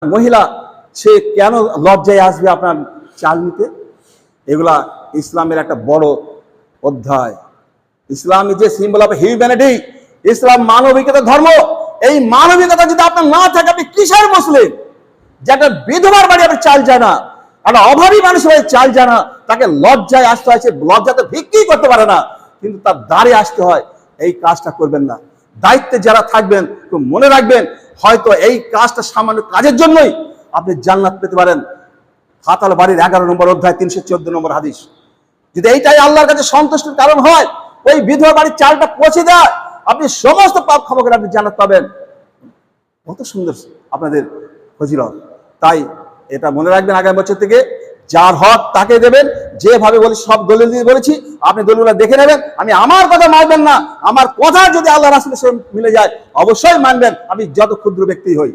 মহিলা সে কেন লজ্জায় আসবে আপনার চাল নিতে? এগুলা ইসলামের একটা বড় অধ্যায়। Islam is a symbol of humanity. ইসলাম মানবিকতার ধর্ম। এই মানবিকতা যদি আপনার না থাকে, আপনি কিসের মুসলিম? যে একটা বিধবার বাড়ি আপনি চাল যায় না, একটা অভাবী মানুষ বাড়ি চাল যায় না, তাকে লজ্জায় আসতে হয়। সে লজ্জাতে ভিক্ষি করতে পারে না, কিন্তু তার দ্বারে আসতে হয়। এই কাজটা করবেন না। দায়িত্বে যারা থাকবেন তো মনে রাখবেন, হয়তো এই কাজটা সামান্য কাজের জন্যই আপনি জান্নাত পেতে পারেন। ফাতাল বাড়ির 11 নম্বর অধ্যায় 314 নম্বর হাদিস। যদি এইটাই আল্লাহর কাছে সন্তুষ্টির কারণ হয়, ওই বিধবা বাড়ির চালটা পৌঁছে দেয়, আপনি সমস্ত পাপ ক্ষমা করে আপনি জান্নাত পাবেন। কত সুন্দর আপনাদের ফজিলত। তাই এটা মনে রাখবেন, আগামী বছর থেকে যার হক তাকে দেবেন। যেভাবে বলি সব দলিল দিয়ে বলেছি, আপনি দলিলগুলো দেখে নেবেন। আমি আমার কথা মানবেন না, আমার কথা যদি আল্লাহ রাসূলের সঙ্গে মিলে যায় অবশ্যই মানবেন, আমি যত ক্ষুদ্র ব্যক্তি হই।